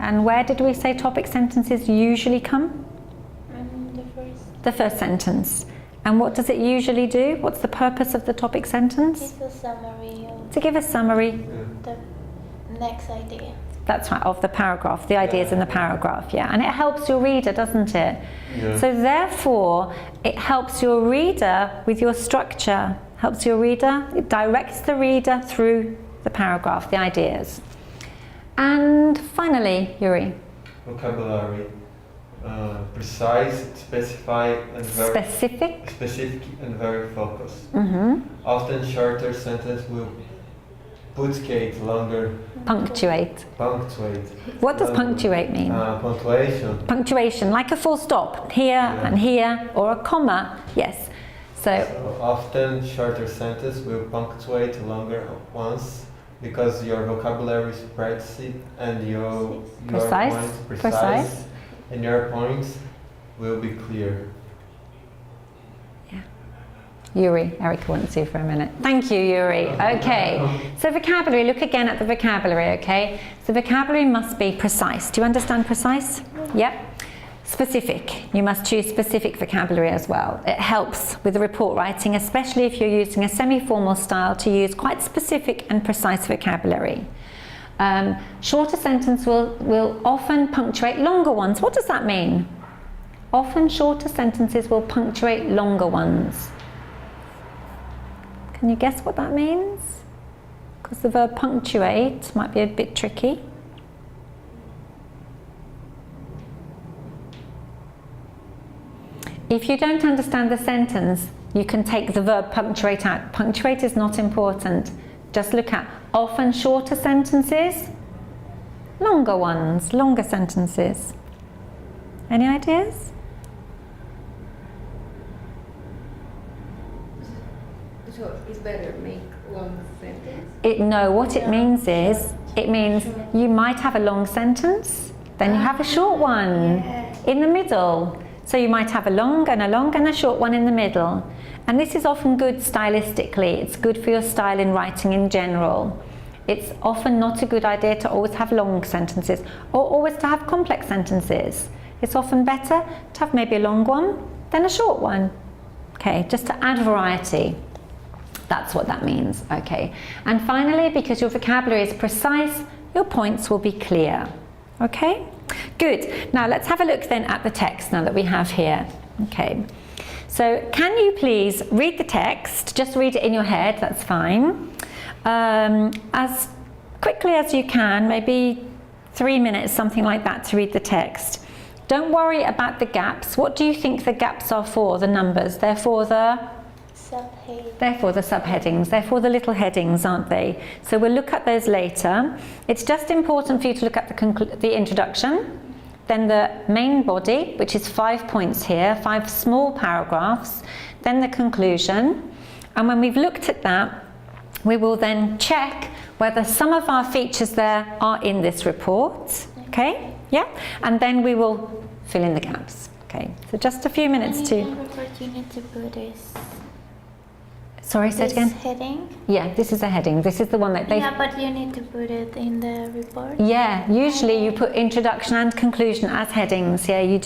And where did we say topic sentences usually come? The first sentence. And what does it usually do? What's the purpose of the topic sentence? It's a summary of To give a summary. the next idea. That's right, of the paragraph, the ideas in the paragraph, yeah. And it helps your reader, doesn't it? Yeah. So therefore, it helps your reader with your structure, helps your reader, it directs the reader through the paragraph, the ideas. And finally, Yuri. Vocabulary. Precise, specify, and very Specific. and very focused. Mm-hmm. Often shorter sentence will punctuate longer. Punctuate. Punctuate. What does punctuate mean? Punctuation. Punctuation, like a full stop, here and here, or a comma, yes. So Often shorter sentence will punctuate longer ones because your vocabulary is precise and your Precise. points Precise. and your points will be clear. Yuri, Erica wants you for a minute. Thank you, Yuri. Okay, so vocabulary, look again at the vocabulary, okay? So vocabulary must be precise. Do you understand precise? Yep. Specific. You must choose specific vocabulary as well. It helps with the report writing, especially if you're using a semi-formal style, to use quite specific and precise vocabulary. Shorter sentence will often punctuate longer ones. What does that mean? Often shorter sentences will punctuate longer ones. Can you guess what that means? Because the verb punctuate might be a bit tricky. If you don't understand the sentence, you can take the verb punctuate out. Punctuate is not important. Just look at often shorter sentences, longer ones, longer sentences. Any ideas? So it's better make long sentence? No, what it means is, it means you might have a long sentence, then you have a short one in the middle. So you might have a long and a short one in the middle. And this is often good stylistically. It's good for your style in writing in general. It's often not a good idea to always have long sentences or always to have complex sentences. It's often better to have maybe a long one than a short one. Okay, just to add variety. That's what that means, okay. And finally, because your vocabulary is precise, your points will be clear, okay? Good, now let's have a look then at the text now that we have here, okay. So can you please read the text, just read it in your head, that's fine, as quickly as you can, maybe 3 minutes, something like that, to read the text. Don't worry about the gaps. What do you think the gaps are for, the numbers? They're for the subheadings, they're for the little headings, aren't they? So we'll look at those later. It's just important for you to look at the introduction, then the main body, which is 5 points here, 5 small paragraphs, then the conclusion. And when we've looked at that, we will then check whether some of our features there are in this report, okay? Yeah, and then we will fill in the gaps, okay? So just a few minutes to... You need to put this. Sorry, say it again? Heading? Yeah, this is a heading. This is the one that they... Yeah, but you need to put it in the report. Yeah, usually you put introduction and conclusion as headings. Yeah, you do.